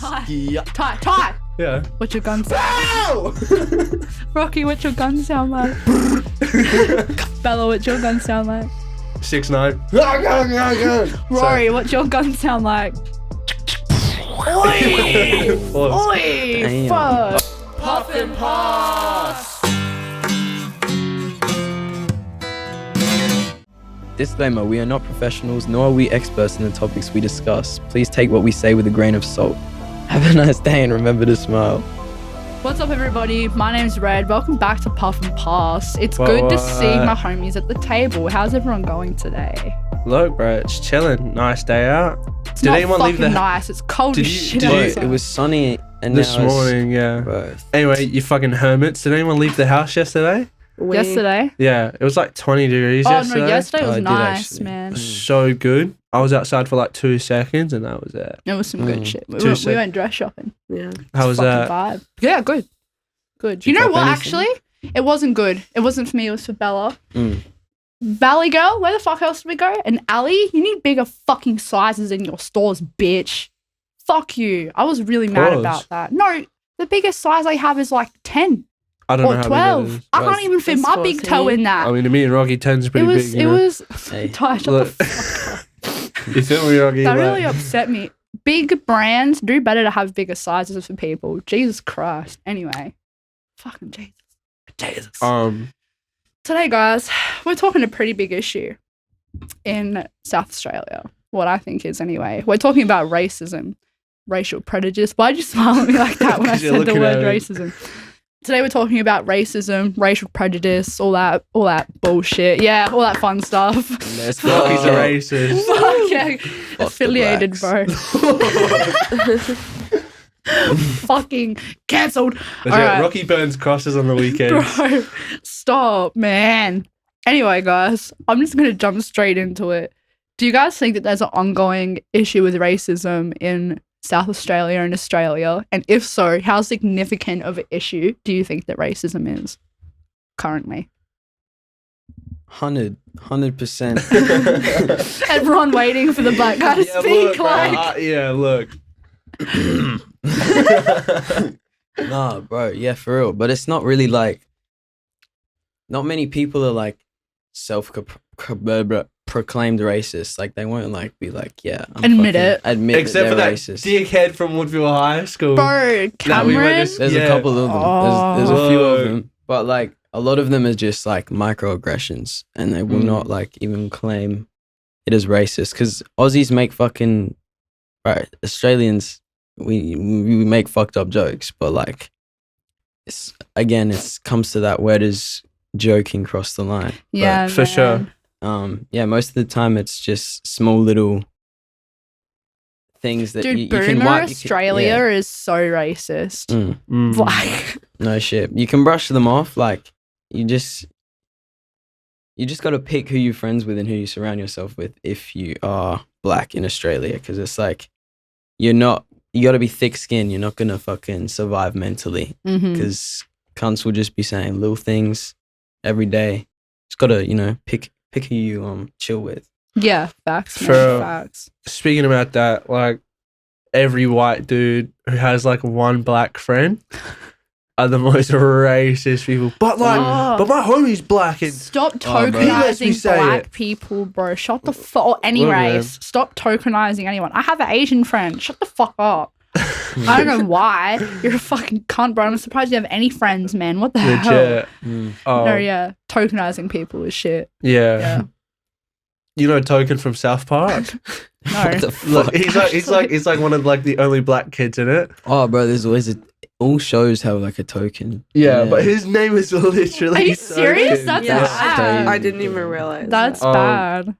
Ty. Yeah. What's your gun sound? Rocky, what's your gun sound like? Bella, what's your gun sound like? 6'9". Rory, what's your gun sound like? Oi! Oi! Fuck! Puff and pass. Disclaimer, we are not professionals, nor are we experts in the topics we discuss. Please take what we say with a grain of salt. Have a nice day and remember to smile. What's up, everybody? My name's Red. Welcome back to Puff and Pass. It's good to see my homies at the table. How's everyone going today? Look, bro, it's chilling. Nice day out. It's not fucking nice. It's cold as shit outside. It was sunny and this morning, yeah. Bro. Anyway, you fucking hermits. Did anyone leave the house yesterday? Yesterday? Yeah, it was like 20 degrees yesterday. No, yesterday was I did nice, actually. man. It was so good. I was outside for like 2 seconds and that was it. It was some good shit. We 2 went seconds. dress shopping. Yeah. How was Fucking that? vibe. Yeah, good. Good. Did you You know cop what, anything? actually? It wasn't good. It wasn't for me. It was for Bella. Mm. Valley girl, where the fuck else did we go? And Ali, you need bigger fucking sizes in your stores, bitch. Fuck you. I was really mad Pause. about that. No, the biggest size I have is like 10 I don't know or how 12. big that is. I can't even fit It's my big 14. toe in that. I mean, to me and Rocky, 10's pretty big, you it know? was. Hey. Ty, shut Look. the fuck up. You feel me, Rocky? That Like- really upset me. Big brands do better to have bigger sizes for people. Jesus Christ. Anyway, fucking Jesus. Today, guys, we're talking a pretty big issue in South Australia. What I think is, anyway. We're talking about racism, racial prejudice. Why'd you smile at me like that when I 'Cause you're said the looking word at it. racism? Today, we're talking about racism, racial prejudice, all that bullshit. Yeah, all that fun stuff. Let's Rocky's a go. racist. Fuck yeah. the Affiliated, bro. Fucking cancelled. That's All it. right. Rocky burns crosses on the weekends. Bro, stop, man. Anyway, guys, I'm just going to jump straight into it. Do you guys think that there's an ongoing issue with racism in South Australia and Australia? And if so, how significant of an issue do you think that racism is currently? 100%. Everyone waiting for the black guy to speak. Look. Nah, bro. Yeah, for real. But it's not really like. Not many people are like self-proclaimed racist. Like they won't like be like, yeah. Admit it. Admit Except for that that they're racist. dickhead from Woodville High School. Bro, That we went Cameron? to- There's Yeah. a couple of them. Oh. There's a few of Whoa. them. But like a lot of them are just like microaggressions and they will not like even claim it as racist. Because Aussies make fucking right, Australians we make fucked up jokes, but like it's comes to that where does joking cross the line. Yeah, for sure. Yeah, most of the time it's just small little things that Dude, you Boomer can wipe. Australia is so racist. Mm. Like, No shit. You can brush them off. Like you just got to pick who you're friends with and who you surround yourself with if you are black in Australia, because it's like you got to be thick-skinned. You're not gonna fucking survive mentally because cunts will just be saying little things every day. Just gotta pick who you chill with. yeah, facts, man, For- facts. Speaking about that, like every white dude who has like one black friend are the most racist people. But like, Oh. but my homie's black and Stop Oh, bro. He lets me tokenizing say black it. people, bro. Shut the fuck. Or any Look, man. race. Stop tokenizing anyone. I have an Asian friend. Shut the fuck up. I don't know why. You're a fucking cunt, bro. I'm surprised you have any friends, man. What the hell? legit. Oh, No, yeah. Tokenizing people is shit. yeah. Yeah. You know Token from South Park? No. What the Look, fuck? he's like one of like the only black kids in it. Oh, bro, there's always all shows have like a token. Yeah, but his name is literally. Are you serious? Token. That's Yeah, bad. I didn't even realize. That's that. bad.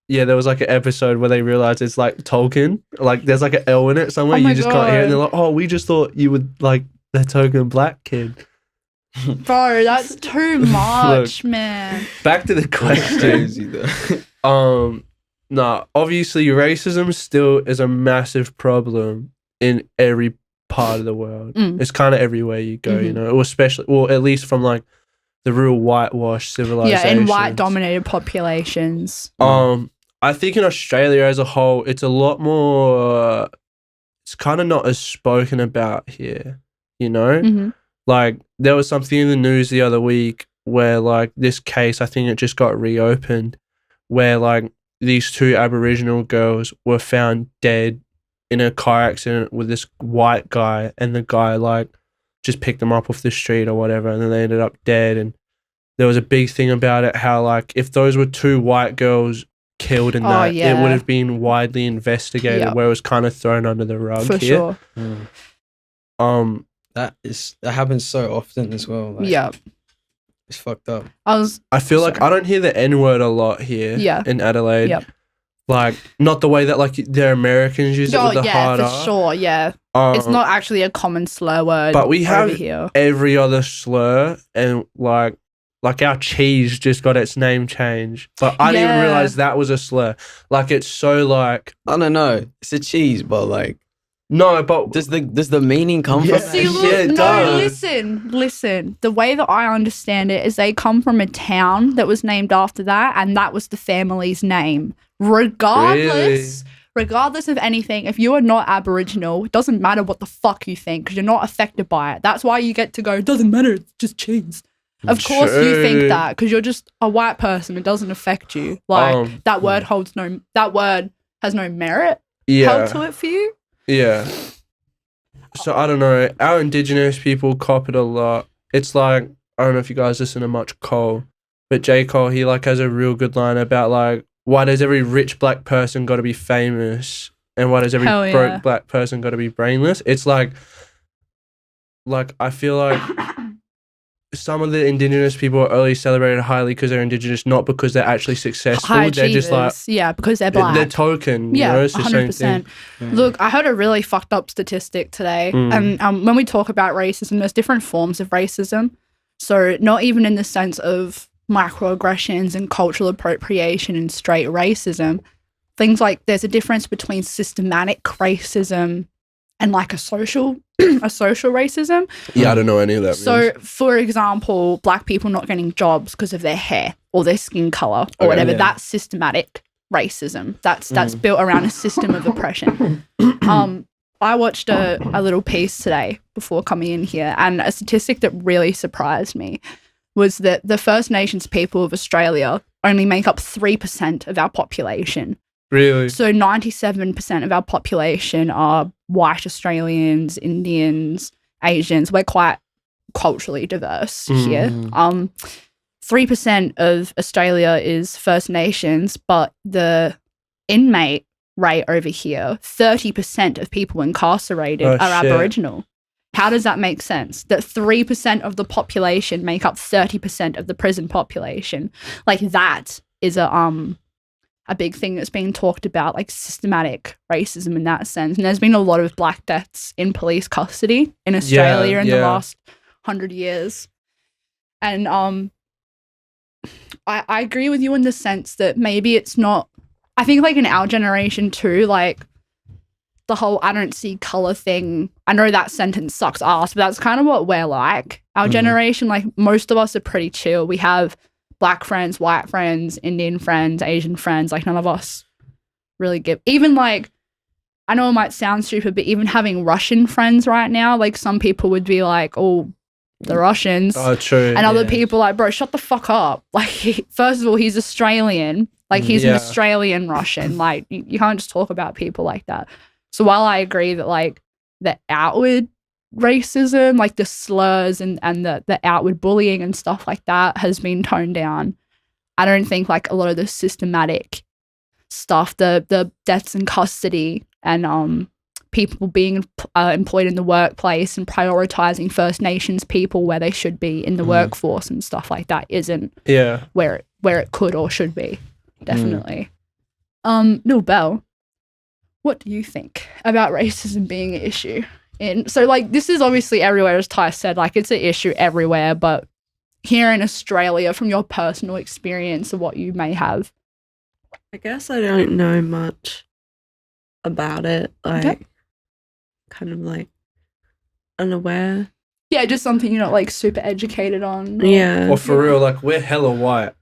Yeah, there was like an episode where they realized it's like Tolkien. Like there's like an L in it somewhere. Oh my You just can't hear it. And God. they're like, oh, we just thought you would like the token black kid. Bro, that's too much, man. Back to the question. Crazy though. Nah, obviously racism still is a massive problem in every part of the world. Mm. It's kind of everywhere you go, you know, or especially, well, at least from like the real whitewashed civilization. Yeah, in white-dominated populations. I think in Australia as a whole, it's a lot more it's kind of not as spoken about here, you know? Mhm. Like, there was something in the news the other week where, like, this case, I think it just got reopened, where, like, these 2 Aboriginal girls were found dead in a car accident with this white guy, and the guy, like, just picked them up off the street or whatever, and then they ended up dead. And there was a big thing about it, how, like, if those were 2 white girls killed in that, it would have been widely investigated, where it was kind of thrown under the rug For here. sure. That happens so often as well. Like, it's fucked up. I feel like I don't hear the N-word a lot here in Adelaide. Yep. Like, not the way that, like, the Americans use it with the hard R. For sure, yeah. It's not actually a common slur word. But we have over here. every other slur, and like our cheese just got its name changed. But I didn't even realize that was a slur. Like, it's so, like, I don't know. It's a cheese, but like, no, but does the meaning come from See, that? look, it no, does. listen. The way that I understand it is they come from a town that was named after that, and that was the family's name. Regardless of anything, if you are not Aboriginal, it doesn't matter what the fuck you think, because you're not affected by it. That's why you get to go, it doesn't matter, it's just cheese. Of course you think that, because you're just a white person. It doesn't affect you. Like, that word has no merit held to it for you. Yeah. So I don't know. Our Indigenous people cop it a lot. It's like, I don't know if you guys listen to much Cole, but J. Cole, he like has a real good line about like, why does every rich black person got to be famous, and why does every broke black person got to be brainless? It's like I feel like some of the Indigenous people are only celebrated highly because they're Indigenous, not because they're actually successful. High they're achievers. just like, because they're black. They're token. Yeah, you know? It's the same 100%. thing. Look, I heard a really fucked up statistic today. And when we talk about racism, there's different forms of racism. So not even in the sense of microaggressions and cultural appropriation and straight racism. Things like there's a difference between systematic racism and like a social racism. Yeah, I don't know any of that. So, for example, black people not getting jobs because of their hair or their skin color or whatever. Yeah. That's systematic racism. That's built around a system of oppression. I watched a little piece today before coming in here, and a statistic that really surprised me was that the First Nations people of Australia only make up 3% of our population. Really? So 97% of our population are white Australians, Indians, Asians. We're quite culturally diverse here. 3% of Australia is First Nations, but the inmate rate over here, 30% of people incarcerated are Aboriginal. How does that make sense? That 3% of the population make up 30% of the prison population. Like, that is a big thing that's being talked about, like systematic racism in that sense. And there's been a lot of black deaths in police custody in Australia in the last 100 years. And I agree with you in the sense that maybe it's not, I think like in our generation too, like the whole I don't see color thing, I know that sentence sucks ass, but that's kind of what we're like. Our generation, like most of us are pretty chill. We have black friends, white friends, Indian friends, Asian friends. Like none of us really give. Even like, I know it might sound stupid, but even having Russian friends right now, like some people would be like, oh, the Russians. Oh, true. And other people like, bro, shut the fuck up. Like, first of all, he's Australian. Like he's an Australian Russian. Like you can't just talk about people like that. So while I agree that like the outward racism, like the slurs and the outward bullying and stuff like that has been toned down, I don't think like a lot of the systematic stuff, the deaths in custody and people being employed in the workplace and prioritizing First Nations people where they should be in the workforce and stuff like that isn't where it could or should be. Definitely. Lil Bell, what do you think about racism being an issue? And so like this is obviously everywhere, as Ty said, like it's an issue everywhere, but here in Australia, from your personal experience of what you may have. I guess I don't know much about it. Like kind of like unaware. Yeah, just something you're not like super educated on. Yeah. Or for real, like we're hella white.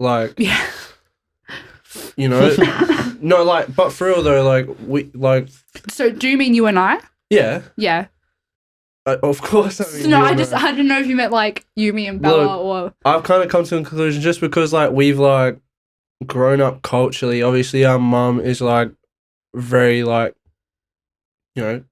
Like you know. No, like, but for real though, like we like. So do you mean you and I? Yeah. Yeah. Of course. I mean, No, you I and I didn't know if you meant like you, me, and Bella, or I've kind of come to a conclusion just because like we've like grown up culturally. Obviously, our mum is like very like, you know,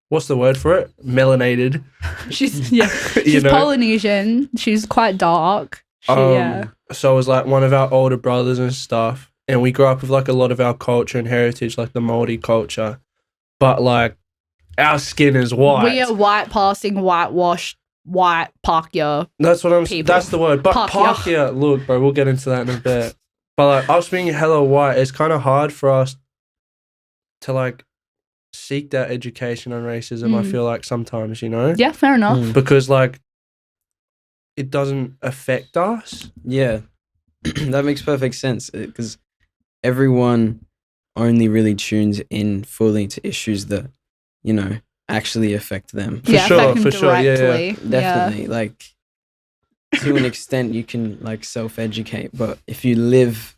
what's the word for it? Melanated. she's You she's know? Polynesian. She's quite dark. Yeah. So it was like one of our older brothers and stuff, and we grew up with like a lot of our culture and heritage, like the Māori culture, but like our skin is white. We are white passing, whitewashed, white Pākehā. That's what I'm. people. That's the word. But Pākehā. Pākehā, look, bro, we'll get into that in a bit. But like us being hella white, it's kind of hard for us to like seek that education on racism. I feel like sometimes, you know. Yeah, fair enough. Because like it doesn't affect us. Yeah, that makes perfect sense because everyone only really tunes in fully to issues that, you know, actually affect them. For sure, affect them for sure, yeah, directly. Definitely. Like, to an extent, you can like self-educate, but if you live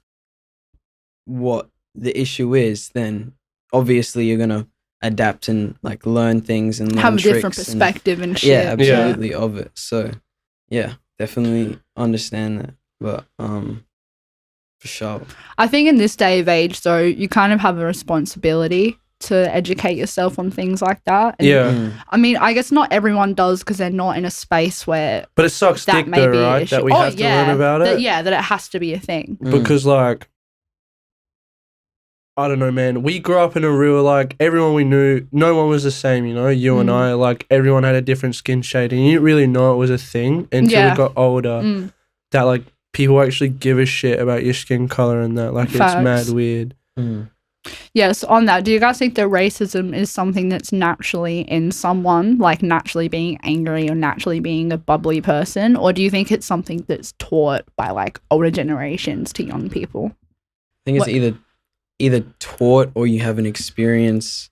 what the issue is, then obviously you're gonna adapt and like learn things and learn Have a different tricks perspective and shit. yeah, absolutely of it. So yeah, definitely understand that. But for sure. I think in this day of age, though, you kind of have a responsibility to educate yourself on things like that. And Yeah. I mean, I guess not everyone does because they're not in a space where But it sucks that dick may though, be an right? issue. That we have to learn about it. That it has to be a thing. Because like I don't know, man. We grew up in a real like everyone we knew, no one was the same, you know. You and I, like everyone had a different skin shade, and you didn't really know it was a thing until we got older. That like people actually give a shit about your skin color and that, like Facts. it's mad weird. Yes, on that, do you guys think that racism is something that's naturally in someone, like naturally being angry or naturally being a bubbly person, or do you think it's something that's taught by like older generations to young people? I think it's either taught or you have an experience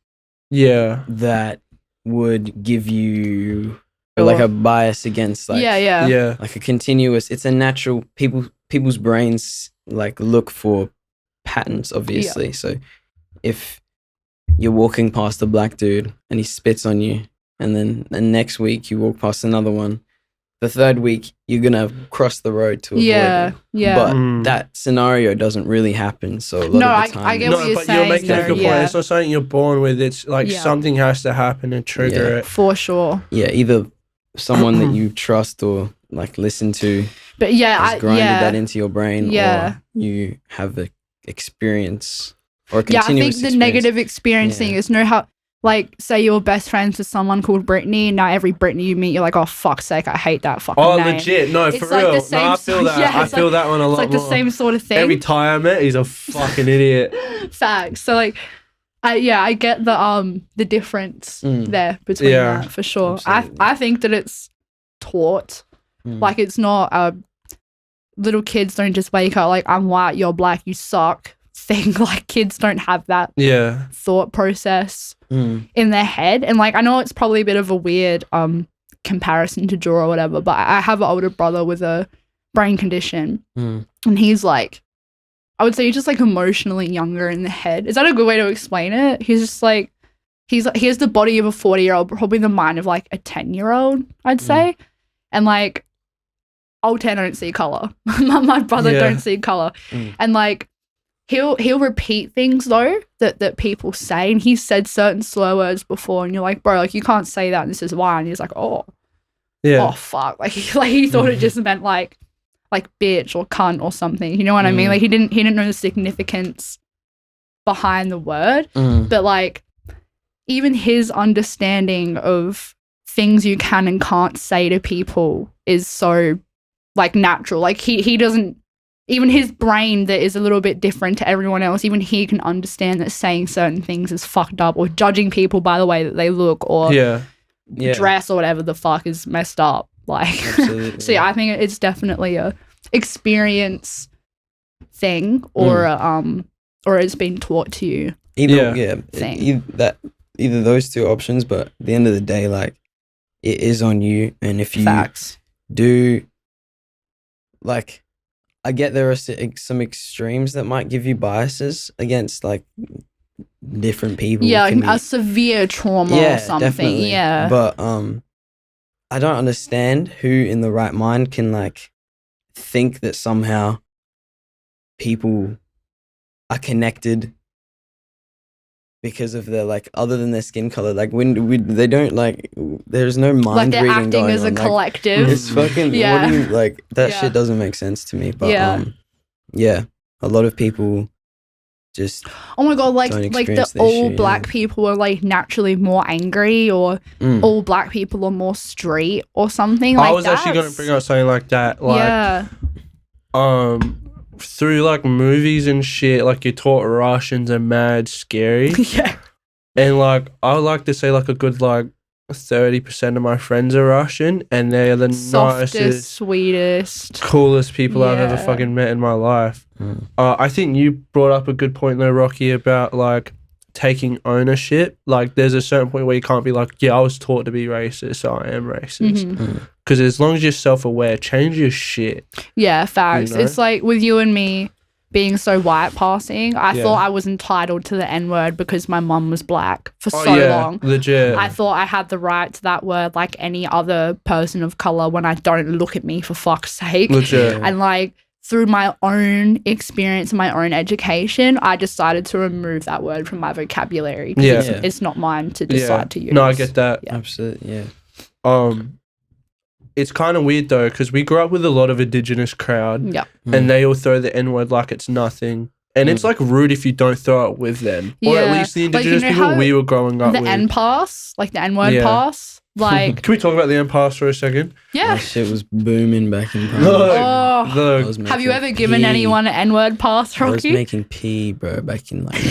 that would give you like a bias against like like a continuous, it's a natural, people's brains like look for patterns, obviously. So if you're walking past a black dude and he spits on you, and then the next week you walk past another one, the third week you're gonna cross the road to avoid it. But that scenario doesn't really happen. So a lot of the time, I get what you're but saying. you're making a good point. It's not something you're born with. It's like something has to happen and trigger it. For sure. Yeah, either someone that you trust or like listen to, but has grinded that into your brain, or you have the experience or a continuous I think the experience. negative experience thing is how, like, say you're best friends with someone called Brittany, and now every Brittany you meet, you're like, oh, fuck's sake, I hate that fucking name. Legit. No, It's for like real. the same I feel that. yeah, I it's feel like- that one a lot It's like more. the same sort of thing. Every Thai I met, he's a fucking idiot. Facts. So, like, I get the difference there between that, for sure. I think that it's taught. Like, it's not little kids don't just wake up like, I'm white, you're black, you suck thing. Like, kids don't have that thought process in their head. And like, I know it's probably a bit of a weird comparison to draw or whatever, but I have an older brother with a brain condition, and he's like, I would say he's just like emotionally younger in the head. Is that a good way to explain it? He's just like, he has the body of a 40-year-old, probably the mind of like a 10-year-old, I'd say. And like, old 10 don't see color. My brother don't see color. And like, he'll repeat things though that people say, and he's said certain slur words before, and you're like, bro, like, you can't say that, and this is why. And he's like, oh fuck, like he thought it just meant like bitch or cunt or something, you know what I mean? Like, he didn't know the significance behind the word. But like, even his understanding of things you can and can't say to people is so like natural. Like, he doesn't, even his brain that is a little bit different to everyone else, even he can understand that saying certain things is fucked up, or judging people by the way that they look or dress or whatever the fuck is messed up. Like, so I think it's definitely a experience thing, or it's been taught to you. Either those two options, but at the end of the day, like, it is on you. And if you do, like, I get there are some extremes that might give you biases against like different people. Yeah, Can like a be- severe trauma or something. definitely. Yeah. But I don't understand who in the right mind can like think that somehow people are connected because of their like other than their skin color. Like they don't like there's no mind like they're reading acting going as a on. Like, collective. it's fucking Yeah. what do you like that Yeah. shit doesn't make sense to me. But Yeah. yeah, a lot of people just Oh my god, like don't the experience the all issue, black yeah. people are like naturally more angry, or all black people are more street or something. Like I was actually going to bring up something like that. Like, yeah. through like movies and shit, like you're taught Russians are mad scary. Yeah. And like, I would like to say like a good like 30% of my friends are Russian, and they're the Softest, nicest, sweetest. coolest people I've ever Yeah. fucking met in my life. Mm. I think you brought up a good point though, Rocky, about like taking ownership. Like there's a certain point where you can't be like, yeah, I was taught to be racist, so I am racist. Mhm. Because as long as you're self-aware, change your shit. Yeah, facts. You know? It's like with you and me being so white passing, I Yeah. thought I was entitled to the N word because my mum was black for Oh, so yeah, long. legit. I thought I had the right to that word like any other person of color when I don't look at me, for fuck's sake. Legit. Yeah. And like through my own experience and my own education, I decided to remove that word from my vocabulary. 'Cause Yeah. it's not mine to decide to use. No, I get that. Yeah. Absolutely, yeah. It's kind of weird though, because we grew up with a lot of indigenous crowd, Yeah. and they all throw the N word like it's nothing. And it's like rude if you don't throw it with them, or at Yeah. least the Like, you indigenous know people how we were growing up The with. N pass, like the N word Yeah. pass. Like, Can we talk about the N pass for a second? yeah. That shit was booming back in primary. Look, Oh. I look. was Have you making ever given P. anyone an N word pass, I was Rocky? making P, bro, back in like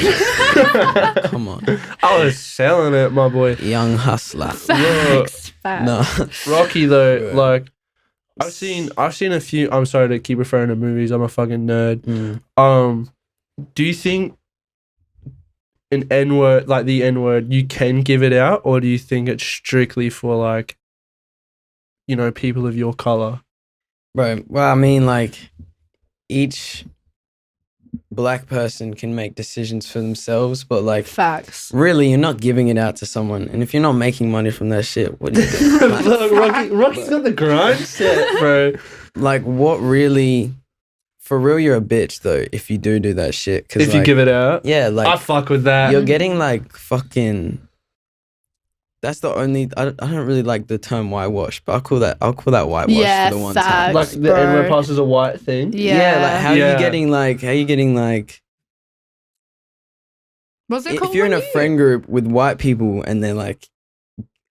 come on. I was selling it, my boy. Young hustler. Facts. Facts. No. Rocky though, Yeah. like I've seen a few. I'm sorry to keep referring to movies. I'm a fucking nerd. Do you think an N word, like the N word, you can give it out, or do you think it's strictly for like, you know, people of your color? Bro, well, I mean, like, each black person can make decisions for themselves, but like, Facts. really, you're not giving it out to someone. And if you're not making money from that shit, what do you do? Look, Rocky's got the grind set, bro. Like, what really, for real, you're a bitch, though, if you do that shit. Cause, If you give it out, yeah, like, I fuck with that. you're getting, like, fucking, that's the only, I don't really like the term whitewash, but I'll call that whitewash Yeah, for the one facts. time. Like the bro. N word pass is a white thing. Yeah. Like, how are Yeah. you getting, like, What's it called? if you're in a Rocky? friend group with white people and they're like,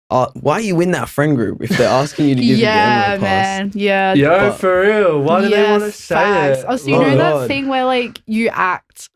why are you in that friend group if they're asking you to give Yeah, you the N-word pass? man. Yeah. Yo, But- for real. Why do they want to say facts. it? Oh, so you Oh, know that God. thing where like you act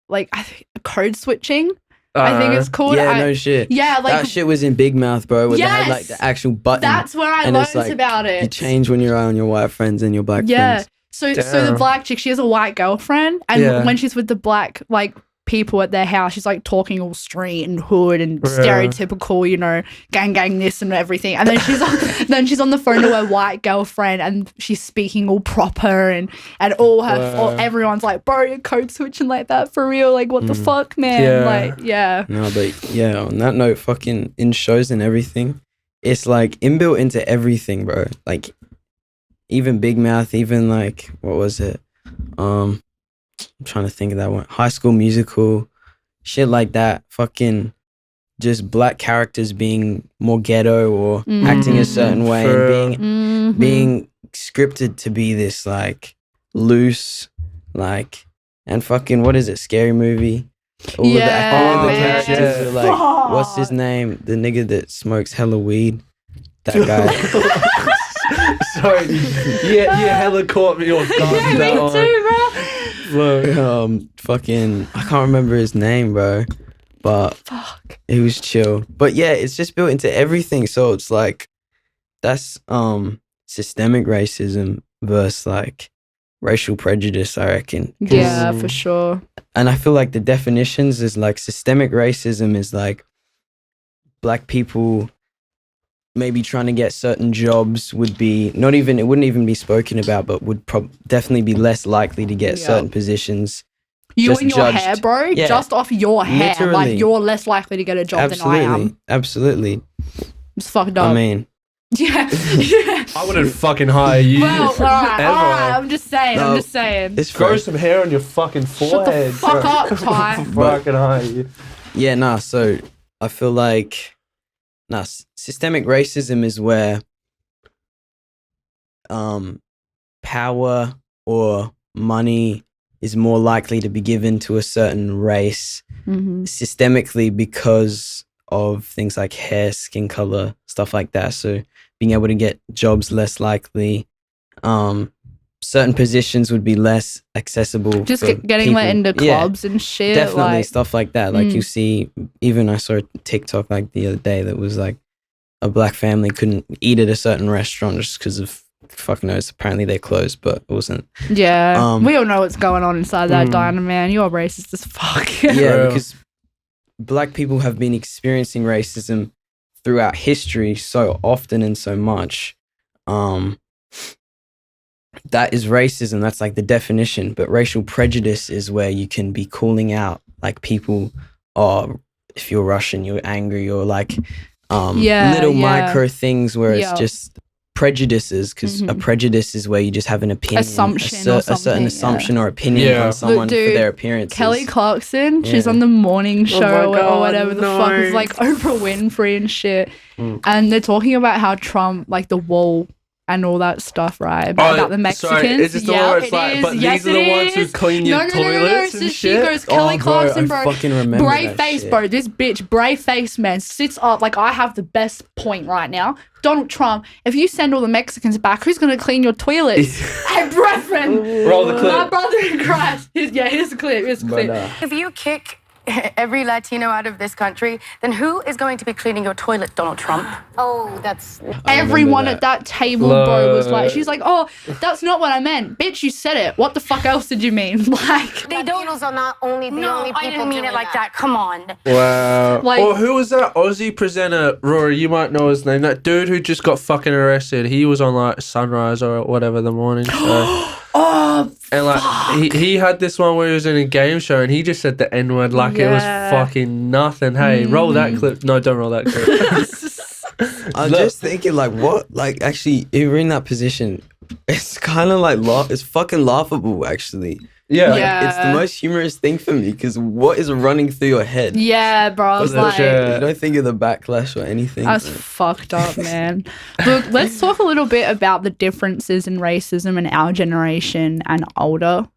like I think code switching? I think it's called. Yeah, no shit. Yeah, like that shit was in Big Mouth, bro, where they had like Yes! the actual button. that's where I and it's learned like, about it. You change when you're around your white friends and your black Yeah. friends. So the Damn. black chick, she has a white girlfriend, and Yeah. when she's with the black like people at their house, she's like talking all street and hood and Yeah. stereotypical, you know, gang this and everything. And then she's on the phone to her white girlfriend, and she's speaking all proper and all her Wow. everyone's like, bro, you're code switching like that for real? Like what the fuck, man? Yeah. Like yeah. No, but yeah, on that note, fucking in shows and everything, it's like inbuilt into everything, bro. Like even Big Mouth, even like what was it? I'm trying to think of that one. High School Musical, shit like that. Fucking just black characters being more ghetto or acting a certain way For and Mhm. being scripted to be this like loose, like and fucking what is it? Scary Movie. All Yeah, all of the man. characters are like, what's his name? The nigga that smokes hella weed. That guy. Sorry. Yeah, you hella caught me off guard. Yeah, with that me one. too, bro. Look. Fucking, I can't remember his name, bro. But Fuck. it was chill. But yeah, it's just built into everything. So it's like that's systemic racism versus like racial prejudice, I reckon. 'Cause- Yeah, for sure. And I feel like the definitions is like systemic racism is like black people maybe trying to get certain jobs would be it wouldn't even be spoken about, but would definitely be less likely to get certain positions. You just and your judged. hair, bro, Yeah. just off your hair, like Literally. you're less likely to get a job than I am. Absolutely. It's fucked up. I mean, yeah. I wouldn't fucking hire you. Well, alright, Ever. I'm just saying. No. It's Grow some hair on your fucking forehead. fuck bro. up, Ty. Fucking hire you. yeah, nah. So I feel like systemic racism is where power or money is more likely to be given to a certain race systemically because of things like hair, skin color, stuff like that. So being able to get jobs less likely, certain positions would be less accessible. Just for getting people. let into Yeah, clubs and shit. definitely like, stuff like that. Like you see, even I saw a TikTok like the other day that was like a black family couldn't eat at a certain restaurant just because of fuck knows. Apparently they closed, but it wasn't. Yeah, we all know what's going on inside that diner, man. You're racist as fuck. Yeah, because black people have been experiencing racism throughout history so often and so much. That is racism. That's like the definition. But racial prejudice is where you can be calling out like people. Oh, if you're Russian, you're angry, or like little micro things where it's just prejudices, because a prejudice is where you just have an opinion, Assumption a certain assumption or opinion on someone Look, dude, for their appearance. Kelly Clarkson, she's on the morning show or whatever the fuck. It's like Oprah Winfrey and shit. And they're talking about how Trump, like the wall and all that stuff, right? About the Mexicans. Sorry, is this the one where it's like, but these are the ones who clean your toilets and So shit? she goes, Kelly Clarkson, I bro. fucking remember Brave that face, shit. bro. This bitch, brave face, man, sits up. Like, I have the best point right now. Donald Trump, if you send all the Mexicans back, who's going to clean your toilets? Hey, brethren. Roll the clip. My brother in Christ. Here's the clip. Here's the clip. If you kick every Latino out of this country, then who is going to be cleaning your toilet, Donald Trump? Oh, that's... Everyone at that table, bro, was like, she's like, oh, that's not what I meant. Bitch, you said it. What the fuck else did you mean? Like, They Latinos are not only the only people I didn't mean it doing like that. Come on. Wow. Like- Or who was that Aussie presenter, Rory? You might know his name. That dude who just got fucking arrested. He was on like Sunrise or whatever the morning show. oh, And like he had this one where he was in a game show and he just said the N word like it was fucking nothing. Hey, roll that clip. No, don't roll that clip. I'm just thinking, like, what? Like, actually, if you're in that position, it's kind of like, it's fucking laughable, actually. Yeah. Like, it's the most humorous thing for me, because what is running through your head? yeah, bro. I was like, You don't think of the backlash or anything. that's fucked up, man. Look, let's talk a little bit about the differences in racism in our generation and older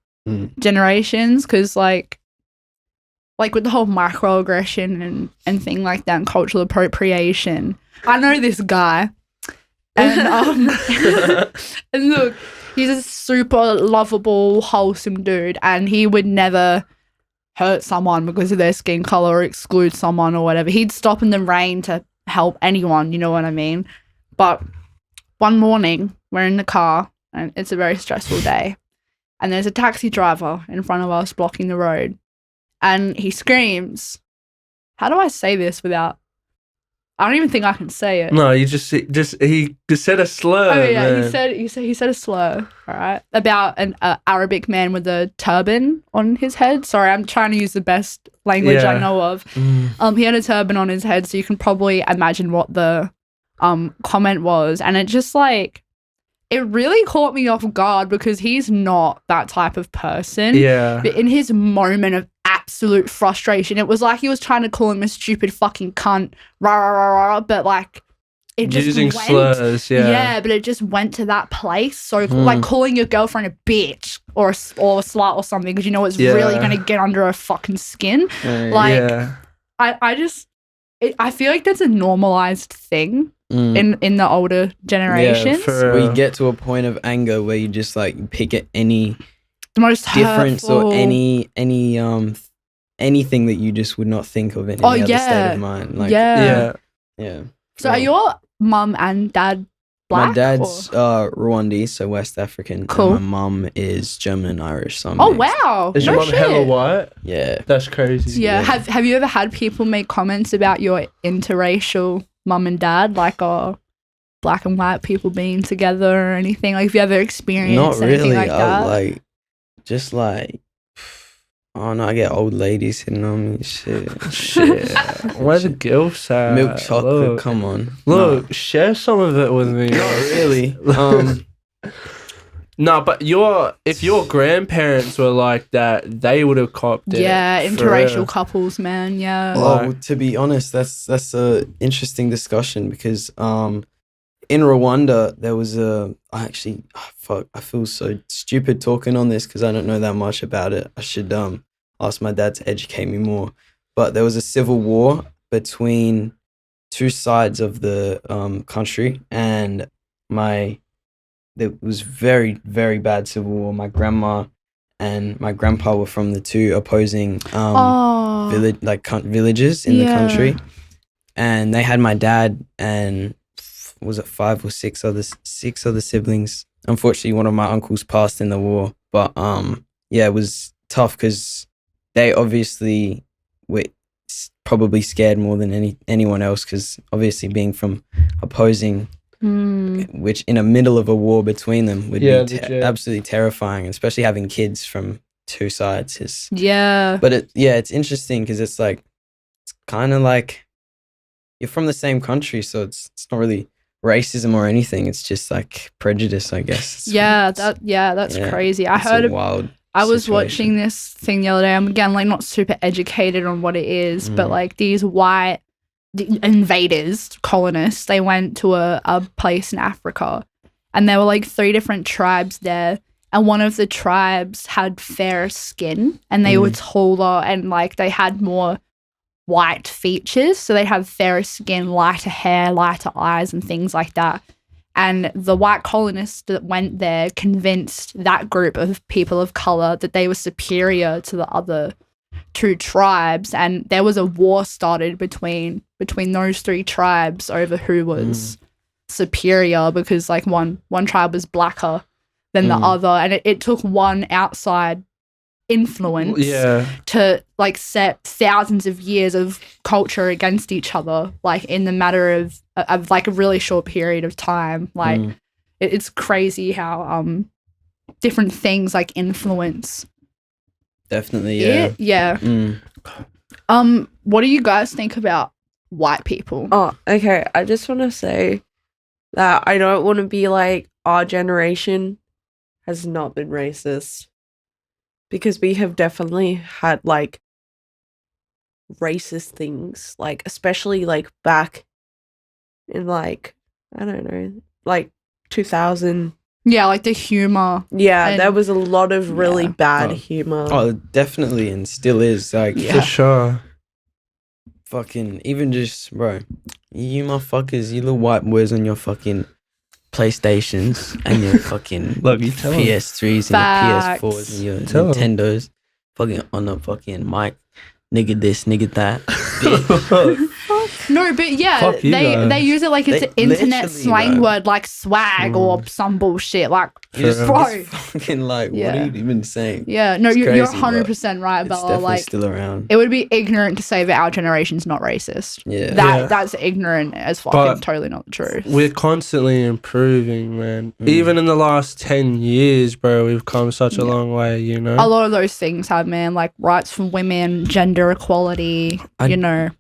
generations, because like with the whole microaggression and thing like that and cultural appropriation. I know this guy, and and look, he's a super lovable, wholesome dude, and he would never hurt someone because of their skin color or exclude someone or whatever. He'd stop in the rain to help anyone, you know what I mean? But one morning, we're in the car, and it's a very stressful day, and there's a taxi driver in front of us blocking the road, and he screams, how do I say this without... I don't even think I can say it. No, he just said a slur. Oh yeah, man. he said a slur, all right, about an Arabic man with a turban on his head. Sorry, I'm trying to use the best language I know of. He had a turban on his head, so you can probably imagine what the comment was, and it just like it really caught me off guard because he's not that type of person. Yeah. But in his moment of absolute frustration, it was like he was trying to call him a stupid fucking cunt, rah, rah, rah, rah, but like it just using went, slurs, yeah. but it just went to that place. So like calling your girlfriend a bitch or a slut or something because you know it's really gonna get under her fucking skin. Like I feel like that's a normalized thing in the older generations. We get to a point of anger where you just like pick at any the most difference hurtful. or anything that you just would not think of in any other state of mind. Like, Yeah. So are your mum and dad black? My dad's Rwandese, so West African. Cool. And my mum is German and Irish. So I'm Oh mixed. wow! Is no your mum shit. hella white? Yeah. That's crazy. Yeah. Have you ever had people make comments about your interracial mum and dad? Like, oh, black and white people being together or anything? Like, have you ever experienced Not anything really. like that? Like, just like, oh no, I get old ladies hitting on me. Shit. Shit. Where's the gilfs at? Milk chocolate. Look. Come on. Look, share some of it with me. Not really. No, but if your grandparents were like that, they would have copped it. Yeah, for interracial real. couples, man. Yeah. Well, to be honest, that's a interesting discussion because in Rwanda there was I feel so stupid talking on this because I don't know that much about it. I should ask my dad to educate me more. But there was a civil war between two sides of the country, and there was very, very bad civil war. My grandma and my grandpa were from the two opposing villages in the country, and they had my dad and was it 5 or 6 other siblings. Unfortunately, one of my uncles passed in the war, but it was tough because they obviously were probably scared more than anyone else because obviously being from opposing. Which in the middle of a war between them would be absolutely terrifying, especially having kids from two sides. But it's interesting because it's like it's kind of like you're from the same country, so it's not really racism or anything. It's just like prejudice, I guess. That's crazy. I heard wild. I was watching this thing the other day. I'm again like not super educated on what it is, but like these white invaders, colonists, they went to a place in Africa and there were like 3 different tribes there, and one of the tribes had fairer skin and they were taller and like they had more white features, so they have fairer skin, lighter hair, lighter eyes and things like that. And the white colonists that went there convinced that group of people of color that they were superior to the other 2 tribes, and there was a war started between those 3 tribes over who was superior because like one tribe was blacker than the other, and it took one outside influence to like set thousands of years of culture against each other, like in the matter of like a really short period of time. Like it's crazy how different things like influence. Definitely, What do you guys think about white people? Oh, okay. I just want to say that I don't want to be like our generation has not been racist, because we have definitely had like racist things, like especially like back in like I don't know, like 2000. Yeah, like the humor. Yeah, there was a lot of really bad humor. Oh, definitely, and still is. Like, for sure. Fucking, even just, bro, you motherfuckers, you little white boys on your fucking PlayStations and your fucking PS3s and your PS4s and your Nintendos, fucking on the fucking mic, nigga this, nigga that. No, but yeah, they use it like it's an internet slang word, like swag or some bullshit. Like, bro, fucking like, what are you even saying? Yeah, no, you're 100% right, It's Bella. definitely Like, still around. it would be ignorant to say that our generation's not racist. That's ignorant as fucking But totally not the truth. We're constantly improving, man. Even in the last 10 years, bro, we've come such a long way, you know? A lot of those things have, man, like rights for women, gender equality, you know.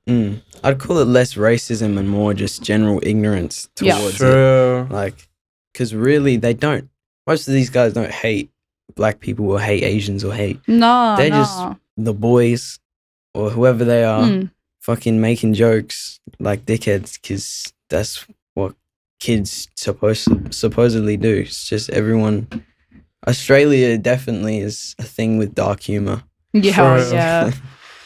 I'd call it less racism and more just general ignorance towards it. Like, because really, they don't. Most of these guys don't hate black people or hate Asians or hate. They're just the boys or whoever they are fucking making jokes like dickheads because that's what kids supposedly do. It's just everyone. Australia definitely is a thing with dark humor. Yeah.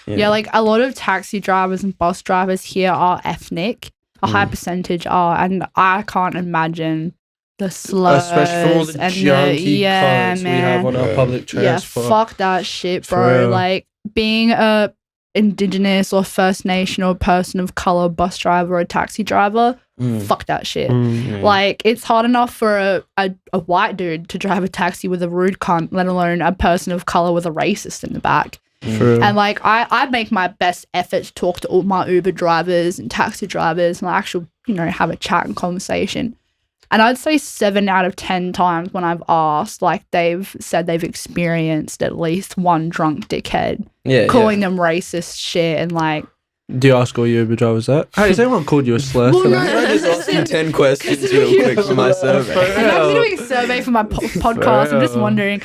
Yeah, like a lot of taxi drivers and bus drivers here are ethnic. A high percentage are, and I can't imagine the slurs, especially from all the and junky cunts we have on our public transport. Yeah, fuck that shit, bro. Like being a Indigenous or First Nation or person of color bus driver or taxi driver, fuck that shit. Like it's hard enough for a white dude to drive a taxi with a rude cunt, let alone a person of color with a racist in the back. And like I make my best effort to talk to all my Uber drivers and taxi drivers and actually, you know, have a chat and conversation. And I'd say 7 out of 10 times when I've asked, like they've said they've experienced at least one drunk dickhead calling them racist shit and like. Do you ask all your Uber drivers that? Hey, has anyone called you a slur? Well, today? no, Can I just ask you 10 questions real quick for my survey? I'm actually doing a survey for my podcast. I'm just wondering.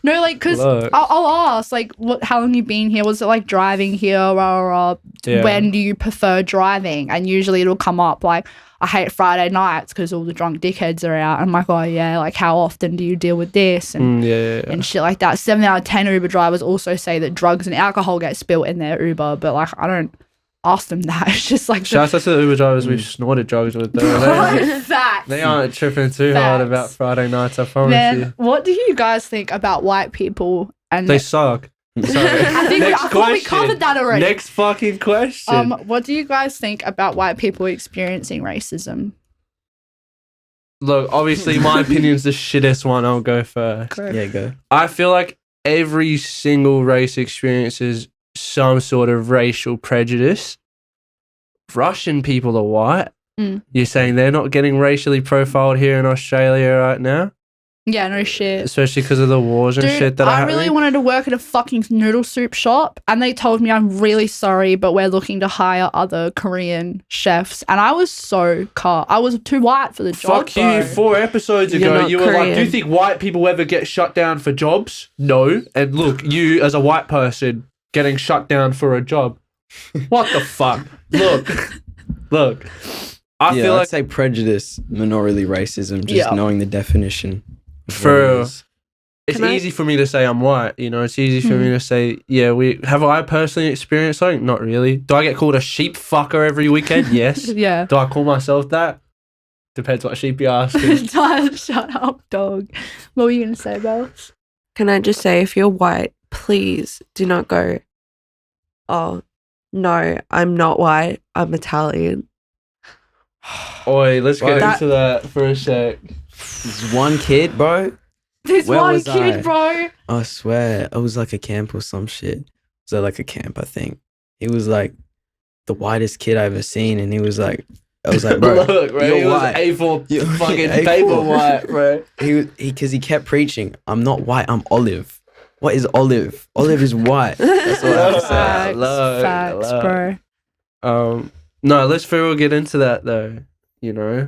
No, like, because Look. I'll ask, like, how long you been here? Was it like driving here? Yeah. When do you prefer driving? And usually it'll come up like, I hate Friday nights because all the drunk dickheads are out. I'm like, oh yeah, like how often do you deal with this? And and shit like that. 7 out of 10 Uber drivers also say that drugs and alcohol get spilt in their Uber, but like I don't ask them that. It's just like Shout out to the Uber drivers we've snorted drugs with though. facts. They aren't tripping too hard Facts. about Friday nights, I promise Man, you. what do you guys think about white people? And They suck. Sorry. I thought we covered that already. Next fucking question. What do you guys think about white people experiencing racism? Look, obviously my opinion's the shittest one. I'll go first. Yeah, go. I feel like every single race experiences some sort of racial prejudice. Russian people are white. You're saying they're not getting racially profiled here in Australia right now? Yeah, no shit. Especially because of the wars and Dude, shit that are I happening? really wanted to work at a fucking noodle soup shop, and they told me I'm really sorry, but we're looking to hire other Korean chefs. And I was so cut. I was too white for the job. Fuck you. 4 episodes You're ago, not you were like, Korean. do you think white people ever get shut down for jobs? No. And look, you as a white person getting shut down for a job. What the fuck? Look. I feel I'd like say prejudice, minority racism, just knowing the definition. of For what it real. is. it's Can I- easy for me to say I'm white, you know, it's easy for me to say, have I personally experienced something? Not really. Do I get called a sheep fucker every weekend? Yes. Yeah. Do I call myself that? Depends what sheep you're asking. Shut up, dog. What were you going to say, Bells? Can I just say, if you're white, please do not go, oh, no, I'm not white, I'm Italian. Oi, let's get Bro, into that for a sec. There's one kid, bro. This Where one was kid, I? bro. I swear, it was like a camp or some shit. It was like a camp, I think. He was like the whitest kid I ever seen, and he was like, I was like, bro, Look, bro, you're he was white. A4 You're fucking A4 paper white, bro. Because he kept preaching, I'm not white, I'm olive. What is olive? Olive is white. That's what I have to say. Facts, Look, facts, look. bro. No, let's for real get into that though, you know?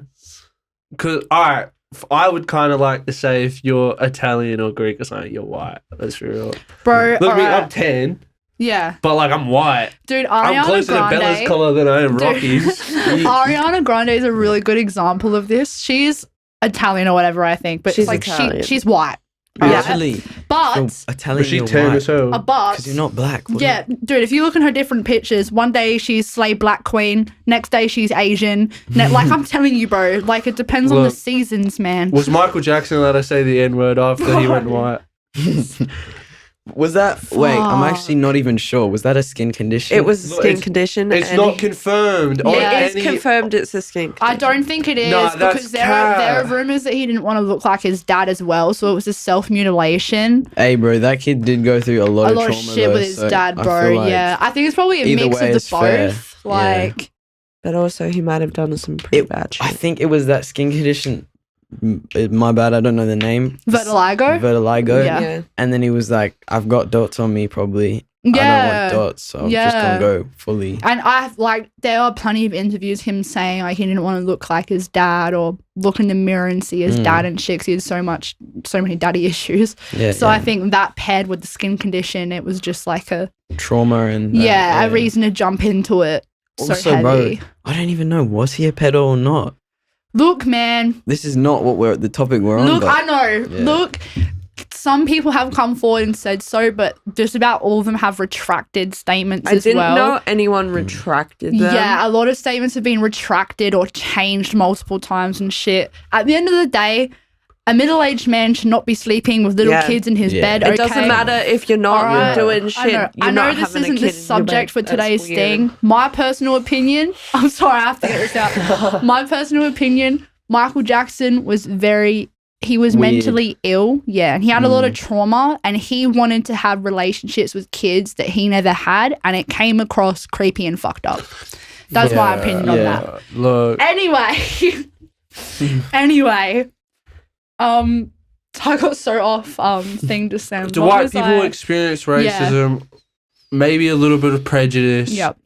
Because, alright, I would kind of like to say if you're Italian or Greek or something, you're white. Let's be real. Bro, Look at me, I'm alright. 10, Yeah. but like I'm white. Dude, I'm Ariana closer to Bella's Grande. colour than I am Dude, Rocky's. Ariana Grande is a really good example of this. She's Italian or whatever, I think, but She's it's like Italian. she's white. Yeah. right? Actually, But you're Italian, But she you're tan white. as hell. but Because you're not black. What yeah, dude, if you look at her different pictures, one day she's slave black queen, next day she's Asian. Like I'm telling you, bro, like it depends on the Look, seasons, man. Was Michael Jackson allowed to say the N-word after he went white? Was that? Wait, I'm Fuck. actually not even sure. Was that a skin condition? It was a Look, skin it's- condition. It's and not confirmed. on Yeah, it is any- confirmed it's a skin condition. I don't think it is Nah, that's because there are cap. rumors that he didn't want to look like his dad as well, so it was a self mutilation. Hey, bro, that kid did go through a lot A of lot trauma of shit though, with his so dad, I bro. feel like Yeah, I think it's probably a either mix way of the is fair. both. Yeah. Like, But also, he might have done some pretty It- bad shit. I think it was that skin condition. My bad, I don't know the name. vitiligo. Vitiligo. Yeah. And then he was like, I've got dots on me probably. I Yeah. don't want dots, so I'm just Yeah. gonna go fully. And I've like there are plenty of interviews him saying like he didn't want to look like his dad or look in the mirror and see his dad and shit 'cause he had so many daddy issues. Yeah. So I think that paired with the skin condition, it was just like a trauma and a reason to jump into it. Also, so bro, heavy. I don't even know, was he a pedo or not? Look, man. This is not what we're the topic we're on. Look, but I know. yeah. Look, some people have come forward and said so, but just about all of them have retracted statements I as didn't well. know anyone retracted them. Yeah, a lot of statements have been retracted or changed multiple times and shit. At the end of the day, a middle-aged man should not be sleeping with little Yeah. kids in his Yeah. bed. It Okay? doesn't matter if you're not Alright. doing shit. I You're know not this having a isn't kid the in your subject bed. for That's today's weird. thing. My personal opinion, I'm sorry, I have to get this out. My personal opinion, Michael Jackson was he was Weird. mentally ill, yeah, and he had a lot of trauma, and he wanted to have relationships with kids that he never had, and it came across creepy and fucked up. That's my opinion on that. Look, Anyway, Anyway, I got so off thing just then. Do What white was people I- experience racism? Maybe a little bit of prejudice. Yep.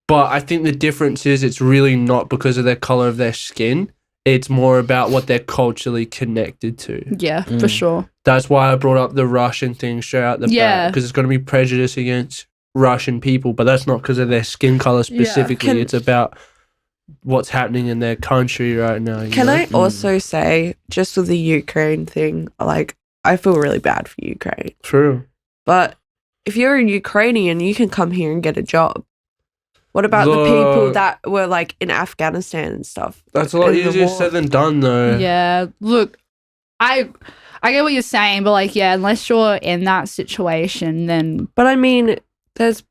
But I think the difference is it's really not because of their color of their skin. It's more about what they're culturally connected to. Yeah, for sure. That's why I brought up the Russian thing straight out the Yeah. back, because it's going to be prejudice against Russian people, but that's not because of their skin color specifically. Can- It's about what's happening in their country right now. you Can know? I also say, just with the Ukraine thing, like, I feel really bad for Ukraine. True. But if you're a Ukrainian, you can come here and get a job. What about the people Look. that were like in Afghanistan and stuff? That's a lot in the easier war? said than done, though. Yeah, look, I get what you're saying, but like, yeah, unless you're in that situation, then But I mean, there's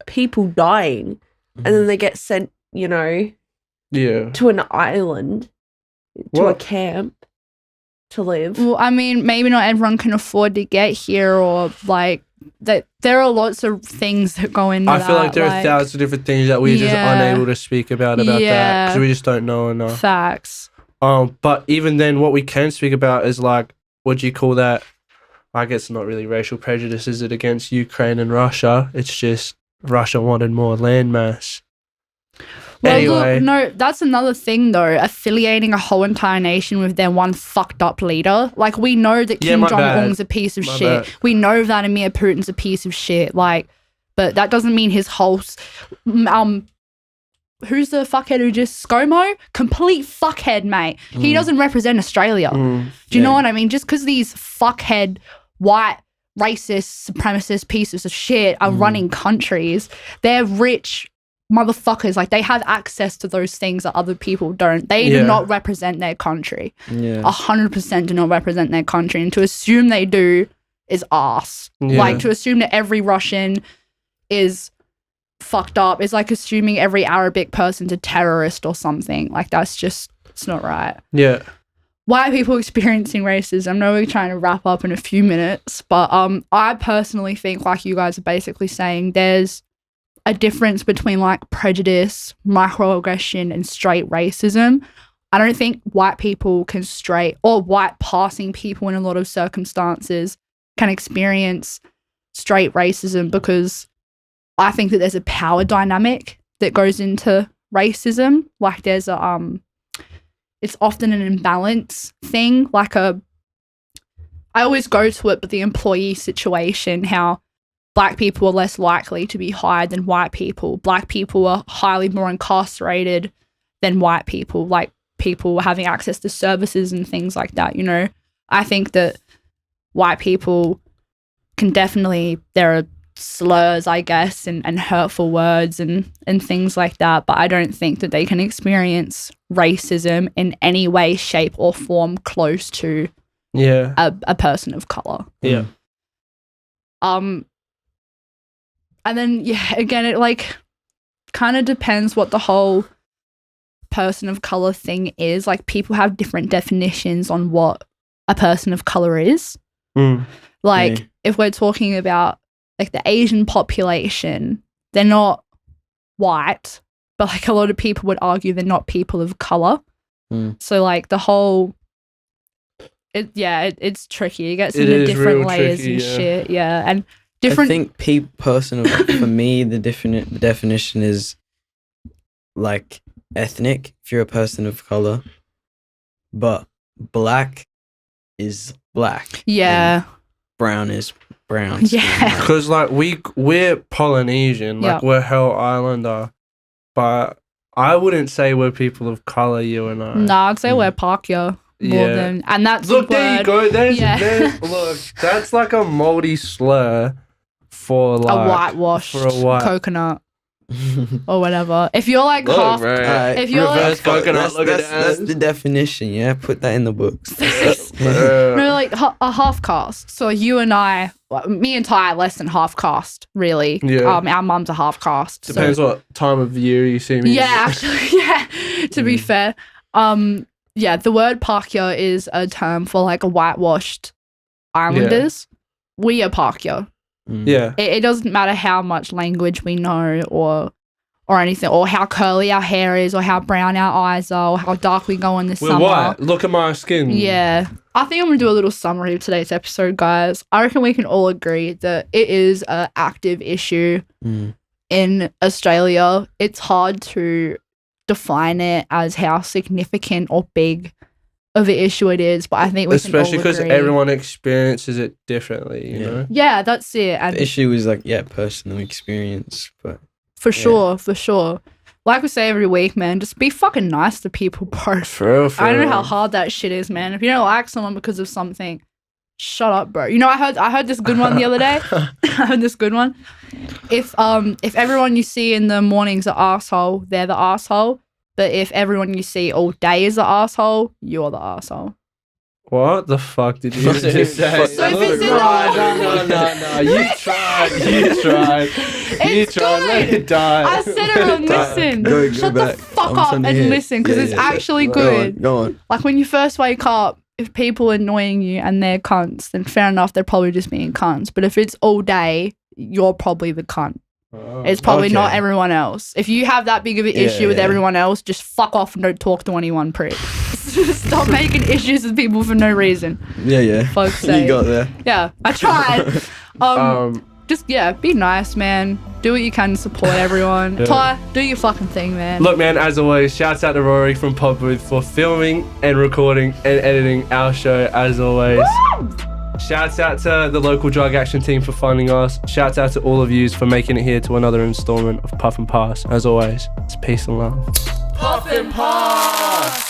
people dying and then they get sent, you know, Yeah. to an island, to a What? camp to live. well, I mean, maybe not everyone can afford to get here, or like that. There are lots of things that go into I feel that, like there are a thousand different things that we're just Yeah. unable to speak about that Yeah. because we just don't know enough. facts. But even then, what we can speak about is like, what do you call that? I guess not really racial prejudice, is it, against Ukraine and Russia? It's just Russia wanted more landmass. Well, Anyway. look, no, that's another thing though. Affiliating a whole entire nation with their one fucked up leader. Like, we know that Yeah, Kim my Jong bad. Un's a piece of My shit. bad. We know Vladimir Putin's a piece of shit. Like, but that doesn't mean his whole who's the fuckhead who just ScoMo? Complete fuckhead, mate. He doesn't represent Australia. Mm. Do you know Yeah. what I mean? Just because these fuckhead white racist supremacist pieces of shit are running countries, they're rich motherfuckers. Like, they have access to those things that other people don't. They Yeah. do not represent their country. Yeah. 100% do not represent their country, and to assume they do is arse. Yeah. Like, to assume that every Russian is fucked up is like assuming every Arabic person's a terrorist or something. Like, that's just, it's not right. Yeah. White people experiencing racism. I know we're trying to wrap up in a few minutes, but I personally think, like you guys are basically saying, there's a difference between like prejudice, microaggression, and straight racism. I don't think white people can white passing people in a lot of circumstances can experience straight racism, because I think that there's a power dynamic that goes into racism. Like, there's a it's often an imbalance thing. Like I always go to it, but the employee situation, how black people are less likely to be hired than white people. Black people are highly more incarcerated than white people. Like, people having access to services and things like that, you know? I think that white people can definitely, there are slurs, I guess, and hurtful words and things like that, but I don't think that they can experience racism in any way, shape, or form close to Yeah. a person of color. Yeah. And then, yeah, again, it like kind of depends what the whole person of color thing is. Like, people have different definitions on what a person of color is. Mm. Like, Yeah. if we're talking about like the Asian population, they're not white, but like a lot of people would argue they're not people of color. Mm. So like the whole, it's tricky. It gets It into is different real layers tricky, and yeah. shit. Yeah, and different. I think personal for me, the definition is like ethnic. If you're a person of color, but black is black. yeah, Brown is brown. Yeah. Because like we're Polynesian, like Yeah. we're Hell Islander, but I wouldn't say we're people of color. You and I. nah, I'd say we're Pakya more Yeah. than, and that's Look, a there you word, go. There's Yeah. look. That's like a moldy slur for like a whitewashed for a white. coconut or whatever. If you're like Look, half, bro. if you're like, Reverse coconut. That's, Look at that's, that. that's the definition. Yeah, put that in the books. no, like a half caste. So you and I, well, me and Ty, are less than half caste, really. Yeah. Our mum's a half caste. so- Depends what time of year you see me. Yeah, actually, yeah. To be fair, yeah, the word Pakya is a term for like a whitewashed islanders. We are Pakya. Mm. Yeah. It doesn't matter how much language we know or or anything, or how curly our hair is, or how brown our eyes are, or how dark we go in the We're summer. white. Look at my skin. Yeah. I think I'm going to do a little summary of today's episode, guys. I reckon we can all agree that it is an active issue in Australia. It's hard to define it as how significant or big of an issue it is, but I think we Especially can all because agree. everyone experiences it differently, you know? Yeah, that's it. And The issue is like, personal experience, but for sure. Like we say every week, man, just be fucking nice to people, bro. For real. I don't know how hard that shit is, man. If you don't like someone because of something, shut up, bro. You know, I heard this good one the other day. I heard this good one. If everyone you see in the morning's an asshole, they're the asshole. But if everyone you see all day is the asshole, you're the asshole. What the fuck did you just say? So if it's in No. You tried. It's Let good. it die. I said it wrong. Listen. Go Shut back. the fuck I'm up trying to and hear. listen, because Yeah, it's yeah, actually Go good. Go on. Like when you first wake up, if people are annoying you and they're cunts, then fair enough, they're probably just being cunts. But if it's all day, you're probably the cunt. It's probably not everyone else. If you have that big of an issue with everyone else, just fuck off and don't talk to anyone, prick. Stop making issues with people for no reason. Yeah. Fuck's sake. You got there. Yeah, I tried. Just, be nice, man. Do what you can to support everyone. Yeah. Ty, do your fucking thing, man. Look, man, as always, shouts out to Rory from Podbooth for filming and recording and editing our show, as always. Woo! Shouts out to the local drug action team for funding us. Shouts out to all of yous for making it here to another installment of Puff and Pass. As always, it's peace and love. Puff and Pass!